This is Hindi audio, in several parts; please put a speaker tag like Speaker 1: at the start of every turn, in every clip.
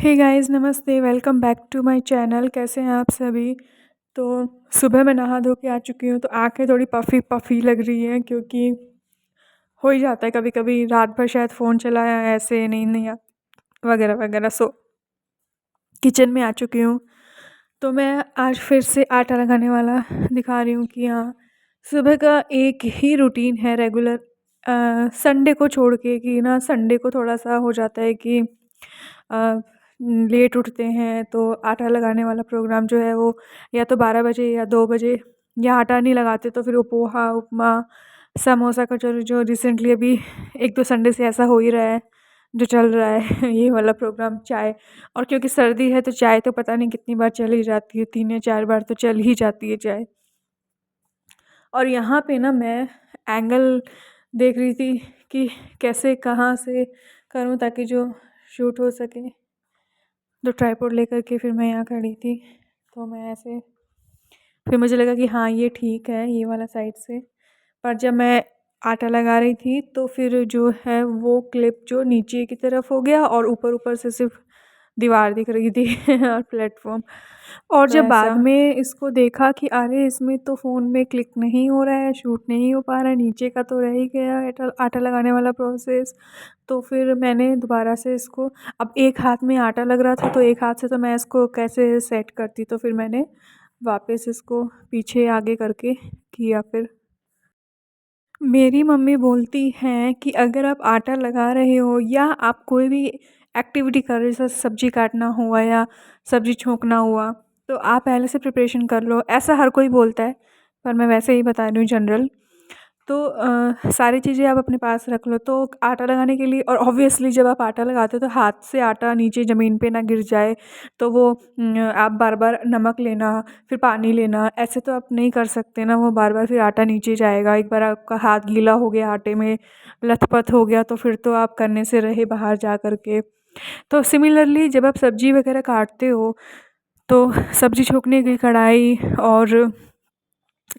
Speaker 1: हे गाइस, नमस्ते। Welcome back to my channel. कैसे हैं आप सभी? तो सुबह मैं नहा धो के आ चुकी हूँ, तो आंखें थोड़ी पफ़ी पफ़ी लग रही हैं क्योंकि हो ही जाता है कभी कभी। रात भर शायद फ़ोन चलाया, ऐसे नींद नहीं आ वगैरह वगैरह। सो किचन में आ चुकी हूँ। तो मैं आज फिर से आटा लगाने वाला दिखा रही हूँ कि हाँ, सुबह का एक ही रूटीन है रेगुलर, संडे को छोड़ के। कि ना संडे को थोड़ा सा हो जाता है कि लेट उठते हैं, तो आटा लगाने वाला प्रोग्राम जो है वो या तो 12 बजे या 2 बजे, या आटा नहीं लगाते तो फिर वो पोहा, उपमा, समोसा, कचौरी, जो रिसेंटली अभी 1-2 संडे से ऐसा हो ही रहा है, जो चल रहा है ये वाला प्रोग्राम। चाय, और क्योंकि सर्दी है तो चाय तो पता नहीं कितनी बार चल ही जाती है, 3 या 4 बार तो चल ही जाती है चाय। और यहाँ पे ना मैं एंगल देख रही थी कि कैसे कहाँ से करूँ ताकि जो शूट हो सके। तो ट्राइपॉड लेकर के फिर मैं यहाँ खड़ी थी, तो मैं ऐसे, फिर मुझे लगा कि हाँ ये ठीक है ये वाला साइड से। पर जब मैं आटा लगा रही थी तो फिर जो है वो क्लिप जो नीचे की तरफ हो गया और ऊपर ऊपर से सिर्फ दीवार दिख रही थी और प्लेटफॉर्म। और
Speaker 2: तो
Speaker 1: जब बाद
Speaker 2: ऐसा
Speaker 1: में इसको देखा कि अरे इसमें तो फ़ोन में क्लिक नहीं हो रहा है, शूट नहीं हो पा रहा है, नीचे का तो रह ही गया आटा आटा लगाने वाला प्रोसेस। तो फिर मैंने दोबारा से इसको, अब एक हाथ में आटा लग रहा था तो एक हाथ से तो मैं इसको कैसे सेट करती, तो फिर मैंने वापस इसको पीछे आगे करके किया। फिर मेरी मम्मी बोलती हैं कि अगर आप आटा लगा रहे हो या आप कोई भी एक्टिविटी कर रहे हो, जैसे सब्ज़ी काटना हुआ या सब्ज़ी छोंकना हुआ, तो आप पहले से प्रिपरेशन कर लो। ऐसा हर कोई बोलता है, पर मैं वैसे ही बता रही हूँ जनरल। तो सारी चीज़ें आप अपने पास रख लो। तो आटा लगाने के लिए, और ऑब्वियसली जब आप आटा लगाते हो तो हाथ से आटा नीचे ज़मीन पे ना गिर जाए, तो वो आप बार बार नमक लेना, फिर पानी लेना, ऐसे तो आप नहीं कर सकते ना। वो बार बार फिर आटा नीचे जाएगा। एक बार आपका हाथ गीला हो गया, आटे में लथपथ हो गया, तो फिर तो आप करने से रहे बाहर जा कर के। तो सिमिलरली जब आप सब्ज़ी वगैरह काटते हो, तो सब्ज़ी छोंकने की कढ़ाई, और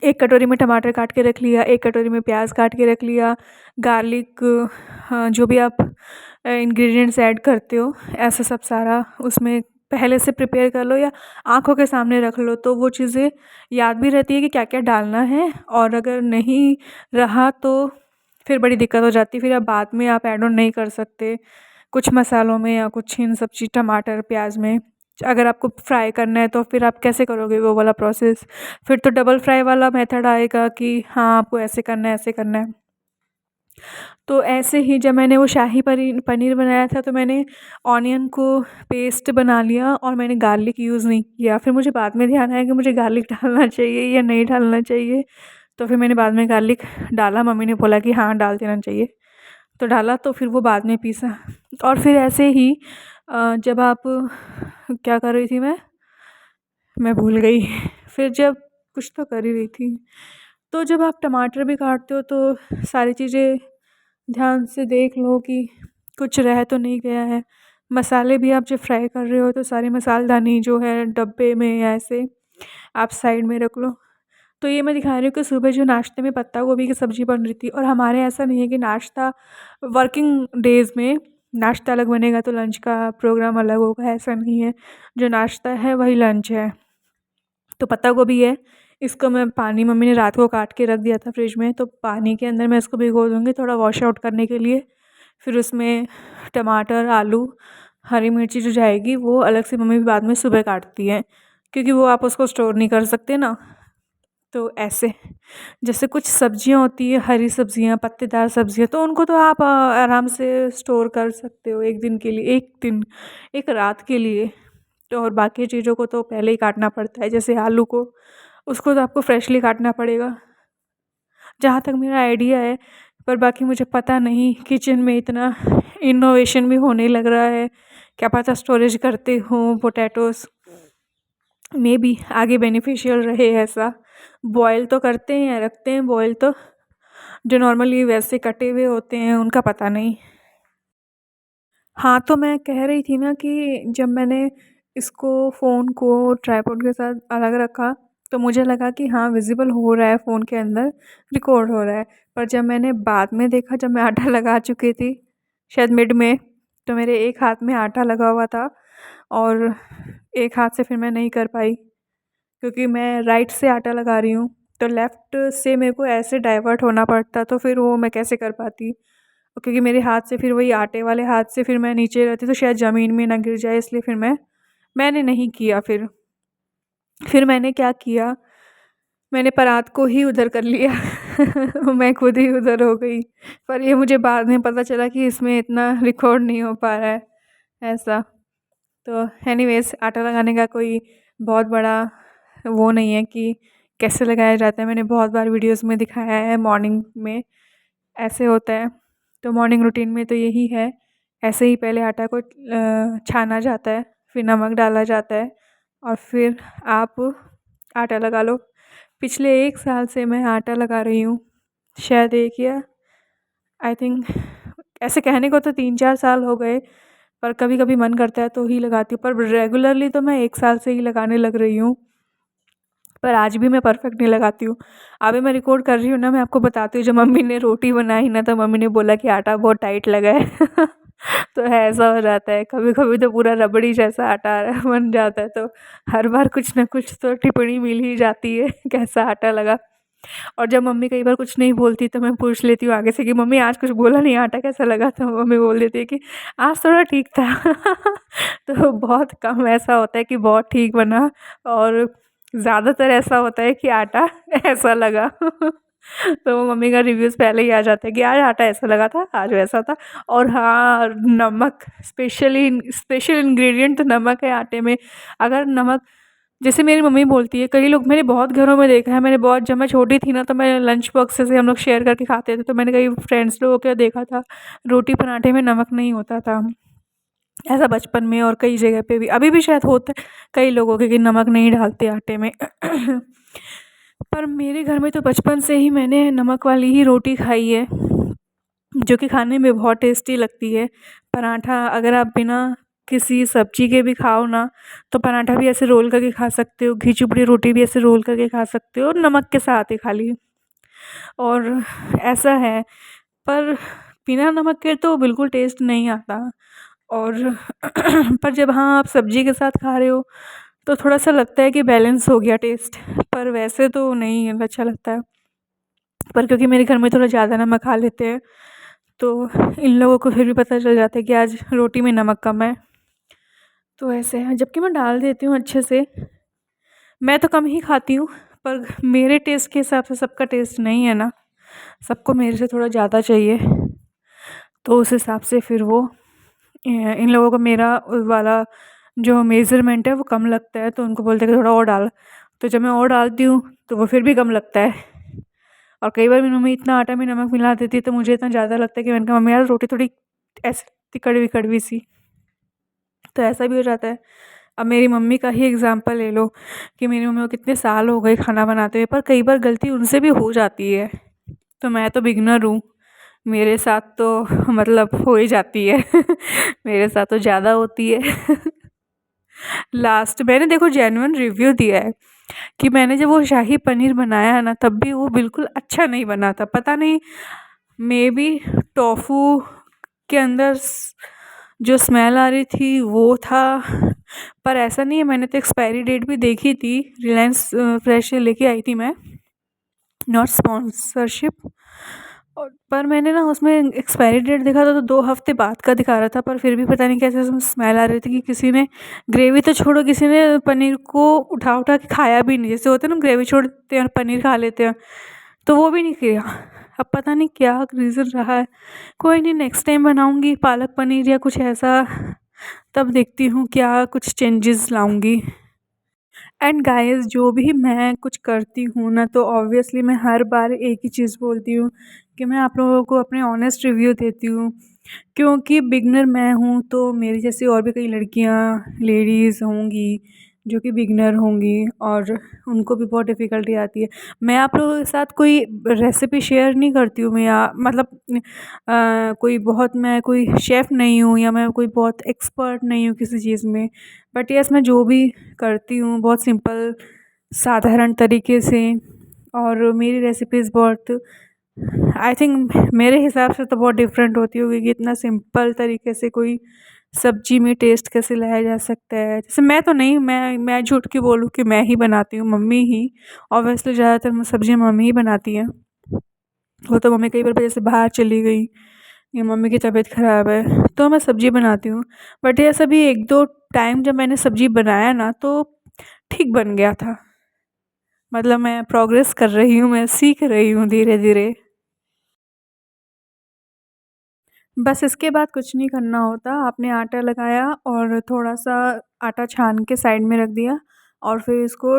Speaker 1: एक कटोरी में टमाटर काट के रख लिया, एक कटोरी में प्याज काट के रख लिया, गार्लिक, हाँ, जो भी आप इंग्रेडिएंट्स ऐड करते हो, ऐसा सब सारा उसमें पहले से प्रिपेयर कर लो या आँखों के सामने रख लो, तो वो चीज़ें याद भी रहती है कि क्या-क्या डालना है। और अगर नहीं रहा तो फिर बड़ी दिक्कत हो जाती है, फिर आप बाद में आप ऐड ऑन नहीं कर सकते कुछ मसालों में या कुछ इन सब चीज़, टमाटर, प्याज में। अगर आपको फ्राई करना है तो फिर आप कैसे करोगे वो वाला प्रोसेस? फिर तो डबल फ्राई वाला मेथड आएगा कि हाँ, आपको ऐसे करना है, ऐसे करना है। तो ऐसे ही जब मैंने वो शाही पनीर बनाया था, तो मैंने ऑनियन को पेस्ट बना लिया और मैंने गार्लिक यूज़ नहीं किया। फिर मुझे बाद में ध्यान आया कि मुझे गार्लिक डालना चाहिए या नहीं डालना चाहिए, तो फिर मैंने बाद में गार्लिक डाला। मम्मी ने बोला कि हाँ, डाल देना चाहिए, तो डाला, तो फिर वो बाद में पीसा। और फिर ऐसे ही जब आप, क्या कर रही थी मैं भूल गई फिर जब कुछ तो कर ही रही थी। तो जब आप टमाटर भी काटते हो तो सारी चीज़ें ध्यान से देख लो कि कुछ रह तो नहीं गया है। मसाले भी आप जब फ्राई कर रहे हो तो सारे मसालदानी जो है डब्बे में या ऐसे आप साइड में रख लो। तो ये मैं दिखा रही हूँ कि सुबह जो नाश्ते में पत्ता गोभी की सब्ज़ी बन रही थी, और हमारे ऐसा नहीं है कि नाश्ता वर्किंग डेज़ में नाश्ता अलग बनेगा तो लंच का प्रोग्राम अलग होगा, ऐसा नहीं है। जो नाश्ता है वही लंच है। तो पत्ता गोभी है, इसको मैं पानी, मम्मी ने रात को काट के रख दिया था फ्रिज में, तो पानी के अंदर मैं इसको भिगो दूँगी थोड़ा वॉश आउट करने के लिए। फिर उसमें टमाटर, आलू, हरी मिर्ची जो जाएगी वो अलग से मम्मी बाद में सुबह काटती हैं, क्योंकि वो आप उसको स्टोर नहीं कर सकते ना। तो ऐसे, जैसे कुछ सब्जियां होती है, हरी सब्जियां, पत्तेदार सब्जियां, तो उनको तो आप आराम से स्टोर कर सकते हो 1 दिन के लिए, 1 दिन, 1 रात के लिए। तो और बाकी चीज़ों को तो पहले ही काटना पड़ता है, जैसे आलू को, उसको तो आपको फ्रेशली काटना पड़ेगा, जहाँ तक मेरा आइडिया है। पर बाकी मुझे पता नहीं, किचन में इतना इनोवेशन भी होने लग रहा है, क्या पता स्टोरेज करते हो पोटैटोज़, मे बी आगे बेनिफिशियल रहे ऐसा। बॉयल तो करते हैं, रखते हैं बॉयल, तो जो नॉर्मली वैसे कटे हुए होते हैं उनका पता नहीं। हाँ, तो मैं कह रही थी ना कि जब मैंने इसको, फ़ोन को ट्राइपॉड के साथ अलग रखा, तो मुझे लगा कि हाँ विज़िबल हो रहा है, फ़ोन के अंदर रिकॉर्ड हो रहा है। पर जब मैंने बाद में देखा, जब मैं आटा लगा चुकी थी शायद मिड में, तो मेरे एक हाथ में आटा लगा हुआ था और एक हाथ से फिर मैं नहीं कर पाई, क्योंकि मैं राइट से आटा लगा रही हूँ, तो लेफ़्ट से मेरे को ऐसे डाइवर्ट होना पड़ता, तो फिर वो मैं कैसे कर पाती। क्योंकि मेरे हाथ से फिर वही आटे वाले हाथ से फिर मैं नीचे रहती तो शायद ज़मीन में ना गिर जाए, इसलिए फिर मैंने नहीं किया। फिर मैंने क्या किया, मैंने परात को ही उधर कर लिया। मैं खुद ही उधर हो गई। पर ये मुझे बाद में पता चला कि इसमें इतना रिकॉर्ड नहीं हो पा रहा है ऐसा। तो एनीवेज़, आटा लगाने का कोई बहुत बड़ा वो नहीं है कि कैसे लगाया जाता है। मैंने बहुत बार वीडियोज़ में दिखाया है, मॉर्निंग में ऐसे होता है। तो मॉर्निंग रूटीन में तो यही है, ऐसे ही पहले आटा को छाना जाता है, फिर नमक डाला जाता है और फिर आप आटा लगा लो। पिछले 1 साल से मैं आटा लगा रही हूँ, शायद 1 या आई थिंक, ऐसे कहने को तो 3-4 साल हो गए, पर कभी-कभी मन करता है तो ही लगाती हूँ, पर रेगुलरली तो मैं 1 साल से ही लगाने लग रही हूँ। पर आज भी मैं परफेक्ट नहीं लगाती हूँ। अभी मैं रिकॉर्ड कर रही हूँ ना, मैं आपको बताती हूँ, जब मम्मी ने रोटी बनाई ना, तो मम्मी ने बोला कि आटा बहुत टाइट लगा है। तो ऐसा हो जाता है, कभी-कभी तो पूरा रबड़ी जैसा आटा बन जाता है, तो हर बार कुछ ना कुछ तो टिप्पणी मिल ही जाती है, कैसा आटा लगा। और जब मम्मी कई बार कुछ नहीं बोलती तो मैं पूछ लेती हूँ आगे से कि मम्मी आज कुछ बोला नहीं, आटा कैसा लगा? तो मम्मी बोल देती है कि आज थोड़ा ठीक था। तो बहुत कम ऐसा होता है कि बहुत ठीक बना, और ज़्यादातर ऐसा होता है कि आटा ऐसा लगा। तो वो मम्मी का रिव्यूज़ पहले ही आ जाता है कि आज आटा ऐसा लगा था, आज वैसा था। और हाँ, नमक स्पेशल इंग्रेडिएंट तो नमक है आटे में। अगर नमक, जैसे मेरी मम्मी बोलती है, कई लोग, मैंने बहुत घरों में देखा है, मैंने बहुत, जब मैं छोटी थी ना तो मैं लंच बॉक्स से हम लोग शेयर करके खाते थे, तो मैंने कई फ्रेंड्स लोगों को देखा था, रोटी पराठे में नमक नहीं होता था। ऐसा बचपन में और कई जगह पे भी, अभी भी शायद होता है कई लोगों के कि नमक नहीं डालते आटे में। पर मेरे घर में तो बचपन से ही मैंने नमक वाली ही रोटी खाई है, जो कि खाने में बहुत टेस्टी लगती है। पराठा अगर आप बिना किसी सब्जी के भी खाओ ना, तो पराठा भी ऐसे रोल करके खा सकते हो, घी चुपड़ी रोटी भी ऐसे रोल करके खा सकते हो, और नमक के साथ ही खाली। और ऐसा है, पर बिना नमक के तो बिल्कुल टेस्ट नहीं आता। और पर जब हाँ, आप सब्जी के साथ खा रहे हो तो थोड़ा-सा लगता है कि बैलेंस हो गया टेस्ट, पर वैसे तो नहीं अच्छा लगता है। पर क्योंकि मेरे घर में थोड़ा ज़्यादा नमक खा लेते हैं, तो इन लोगों को फिर भी पता चल जाता है कि आज रोटी में नमक कम है। तो ऐसे है, जबकि मैं डाल देती हूँ अच्छे से। मैं तो कम ही खाती हूँ, पर मेरे टेस्ट के हिसाब से सबका टेस्ट नहीं है ना, सबको मेरे से थोड़ा ज़्यादा चाहिए। तो उस हिसाब से फिर वो इन लोगों को मेरा वाला जो मेज़रमेंट है वो कम लगता है, तो उनको बोलते हैं कि थोड़ा और डाल। तो जब मैं और डालती हूँ तो वो फिर भी कम लगता है। और कई बार मेरी मम्मी इतना आटा में नमक मिला देती है, तो मुझे इतना ज़्यादा लगता है कि मैंने कहा मम्मी यार रोटी थोड़ी ऐसी कड़वी-कड़वी सी। तो ऐसा भी हो जाता है। अब मेरी मम्मी का ही एग्ज़ाम्पल ले लो कि मेरी मम्मी को कितने साल हो गए खाना बनाते हुए, पर कई बार गलती उनसे भी हो जाती है। तो मैं तो बिगिनर हूँ, मेरे साथ तो मतलब हो ही जाती है। मेरे साथ तो ज़्यादा होती है। लास्ट मैंने देखो जेन्युइन रिव्यू दिया है कि मैंने जब वो शाही पनीर बनाया ना, तब भी वो बिल्कुल अच्छा नहीं बना था। पता नहीं, मेबी टोफू के अंदर जो स्मेल आ रही थी वो था, पर ऐसा नहीं है। मैंने तो एक्सपायरी डेट भी देखी थी, रिलायंस फ्रेश से लेके आई थी मैं, नॉट स्पॉन्सरशिप। और पर मैंने ना उसमें एक्सपायरी डेट देखा था तो 2 हफ्ते बाद का दिखा रहा था, पर फिर भी पता नहीं कैसे उसमें स्मेल आ रही थी कि किसी ने ग्रेवी तो छोड़ो, किसी ने पनीर को उठा उठा के खाया भी नहीं। जैसे होता है ना, ग्रेवी छोड़ते हैं और पनीर खा लेते हैं, तो वो भी नहीं किया। अब पता नहीं क्या रीज़न रहा है। कोई नहीं, नेक्स्ट टाइम बनाऊँगी पालक पनीर या कुछ ऐसा, तब देखती हूँ क्या कुछ चेंजेस लाऊँगी। एंड गाइस, जो भी मैं कुछ करती हूँ ना, तो ऑब्वियसली मैं हर बार एक ही चीज़ बोलती हूँ कि मैं आप लोगों को अपने ऑनेस्ट रिव्यू देती हूँ, क्योंकि बिगनर मैं हूँ, तो मेरी जैसी और भी कई लड़कियाँ, लेडीज़ होंगी जो कि बिगनर होंगी, और उनको भी बहुत डिफ़िकल्टी आती है। मैं आप लोगों के साथ कोई रेसिपी शेयर नहीं करती हूँ, मैं या मतलब कोई बहुत, मैं कोई शेफ़ नहीं हूँ या मैं कोई बहुत एक्सपर्ट नहीं हूँ किसी चीज़ में। बट यस, मैं जो भी करती हूँ बहुत सिंपल साधारण तरीके से, और मेरी रेसिपीज़ बहुत, आई थिंक मेरे हिसाब से तो बहुत डिफरेंट होती होगी कि इतना सिंपल तरीके से कोई सब्ज़ी में टेस्ट कैसे लाया जा सकता है। जैसे मैं तो नहीं, मैं झूठ क्यों बोलूँ कि मैं ही बनाती हूँ, मम्मी ही ऑब्वियसली ज़्यादातर सब्ज़ियाँ मम्मी ही बनाती हैं। वो तो मम्मी कई बार जैसे बाहर चली गई या मम्मी की तबीयत ख़राब है तो मैं सब्ज़ी बनाती हूँ। बट ये सभी 1-2 टाइम जब मैंने सब्ज़ी बनाया ना तो ठीक बन गया था। मतलब मैं प्रोग्रेस कर रही हूँ, मैं सीख रही हूँ धीरे-धीरे। बस इसके बाद कुछ नहीं करना होता, आपने आटा लगाया और थोड़ा-सा आटा छान के साइड में रख दिया और फिर इसको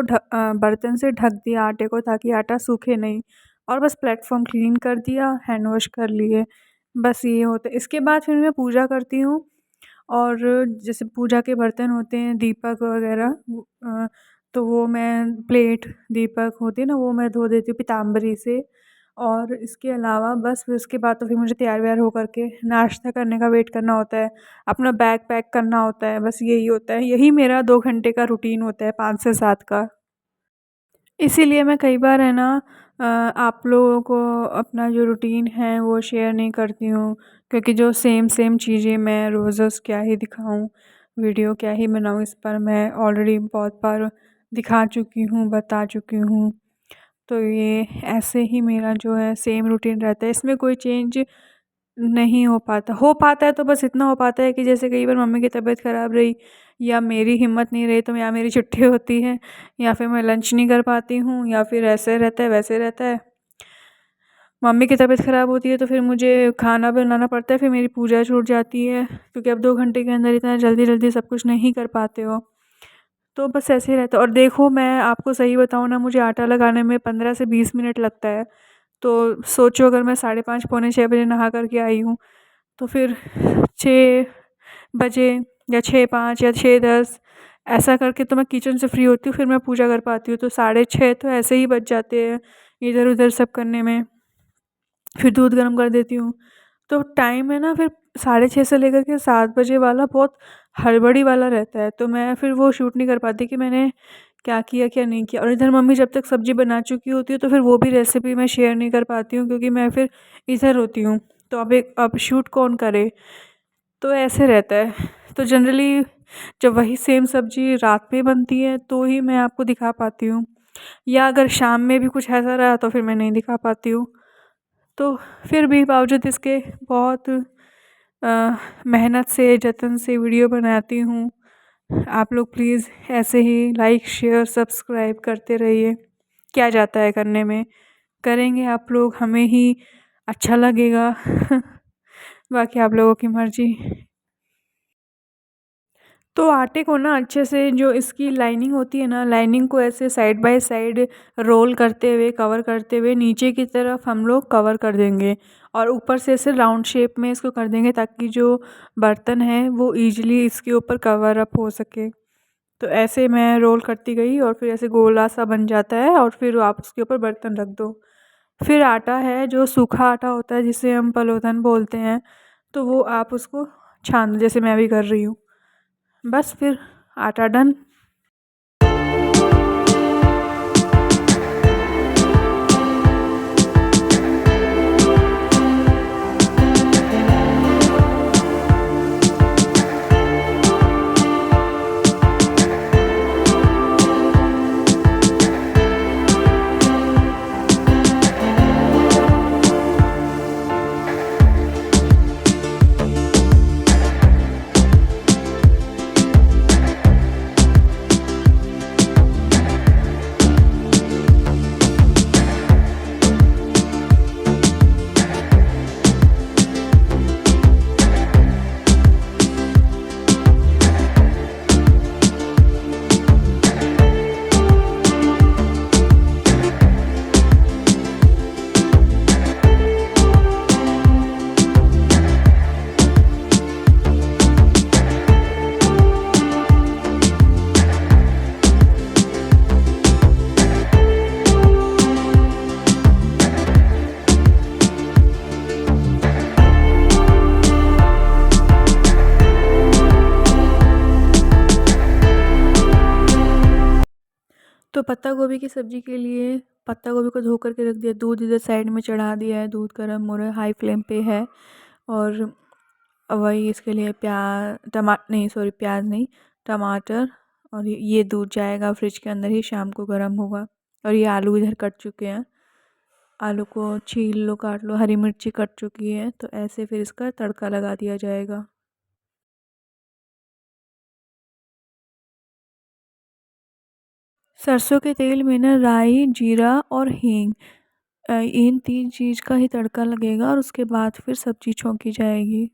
Speaker 1: बर्तन से ढक दिया आटे को ताकि आटा सूखे नहीं और बस प्लेटफ़ॉर्म क्लीन कर दिया, हैंड वॉश कर लिए, बस ये होता है। इसके बाद फिर मैं पूजा करती हूँ और जैसे पूजा के बर्तन होते हैं, दीपक वगैरह तो वो मैं प्लेट, दीपक होती है ना, वो मैं धो देती हूँ पीतांबरी से। और इसके अलावा बस फिर उसके बाद तो फिर मुझे तैयार-वैयार होकर के नाश्ता करने का वेट करना होता है, अपना बैग पैक करना होता है, बस यही होता है। यही मेरा 2 घंटे का रूटीन होता है 5 से 7 का। इसीलिए मैं कई बार है ना आप लोगों को अपना जो रूटीन है वो शेयर नहीं करती हूँ, क्योंकि जो सेम चीज़ें मैं रोज़-रोज़ क्या ही दिखाऊँ, वीडियो क्या ही बनाऊँ, इस पर मैं ऑलरेडी बहुत बार दिखा चुकी हूँ, बता चुकी हूँ। तो ये ऐसे ही मेरा जो है सेम रूटीन रहता है, इसमें कोई चेंज नहीं हो पाता है तो बस इतना हो पाता है कि जैसे कई बार मम्मी की तबीयत ख़राब रही या मेरी हिम्मत नहीं रही तो या मेरी छुट्टी होती है या फिर मैं लंच नहीं कर पाती हूँ या फिर ऐसे रहता है, वैसे रहता है। मम्मी की तबीयत ख़राब होती है तो फिर मुझे खाना बनाना पड़ता है, फिर मेरी पूजा छूट जाती है क्योंकि अब 2 घंटे के अंदर इतना जल्दी-जल्दी सब कुछ नहीं कर पाते हो। तो बस ऐसे ही रहता है और देखो मैं आपको सही बताऊँ ना, मुझे आटा लगाने में 15 से 20 मिनट लगता है। तो सोचो अगर मैं साढ़े 5 पौने 6 बजे नहा कर के आई हूँ, तो फिर 6 बजे या 6:05 या 6:10 ऐसा करके तो मैं किचन से फ्री होती हूँ, फिर मैं पूजा कर पाती हूँ। तो साढ़े 6 तो ऐसे ही बज जाते हैं इधर-उधर सब करने में। फिर दूध गर्म कर देती हूँ। तो टाइम है ना फिर साढ़े 6 से लेकर के 7 बजे वाला बहुत हड़बड़ी वाला रहता है, तो मैं फिर वो शूट नहीं कर पाती कि मैंने क्या किया, क्या नहीं किया। और इधर मम्मी जब तक सब्ज़ी बना चुकी होती है, तो फिर वो भी रेसिपी मैं शेयर नहीं कर पाती हूँ क्योंकि मैं फिर इधर होती हूँ। तो अब शूट कौन करे? तो ऐसे रहता है। तो जनरली जब वही सेम सब्ज़ी रात में बनती है, तो ही मैं आपको दिखा पाती हूँ या अगर शाम में भी कुछ ऐसा रहा, तो फिर मैं नहीं दिखा पाती हूँ। तो फिर भी बावजूद इसके बहुत मेहनत से, जतन से वीडियो बनाती हूँ। आप लोग प्लीज़ ऐसे ही लाइक, शेयर, सब्सक्राइब करते रहिए। क्या जाता है करने में? करेंगे आप लोग, हमें ही अच्छा लगेगा। बाकी आप लोगों की मर्ज़ी। तो आटे को ना अच्छे से, जो इसकी लाइनिंग होती है ना, लाइनिंग को ऐसे साइड बाय साइड रोल करते हुए, कवर करते हुए नीचे की तरफ हम लोग कवर कर देंगे और ऊपर से ऐसे राउंड शेप में इसको कर देंगे ताकि जो बर्तन है वो ईज़िली इसके ऊपर कवर अप हो सके। तो ऐसे मैं रोल करती गई और फिर ऐसे गोला सा बन जाता है और फिर आप उसके ऊपर बर्तन रख दो। फिर आटा है जो सूखा आटा होता है जिसे हम पलोथन बोलते हैं, तो वो आप उसको छान दो जैसे मैं अभी कर रही हूँ। बस फिर आटा डन। तो पत्ता गोभी की सब्ज़ी के लिए पत्ता गोभी को धो कर के रख दिया, दूध इधर साइड में चढ़ा दिया है, दूध गर्म हो रहा है, हाई फ्लेम पे है। और वही इसके लिए प्याज नहीं, टमाटर, और ये दूध जाएगा फ्रिज के अंदर ही, शाम को गर्म होगा। और ये आलू इधर कट चुके हैं, आलू को छील लो, काट लो, हरी मिर्ची कट चुकी है, तो ऐसे फिर इसका तड़का लगा दिया जाएगा। सरसों के तेल में ना राई, जीरा और हींग, इन 3 चीज़ का ही तड़का लगेगा और उसके बाद फिर सब्ज़ी छौंकी जाएगी।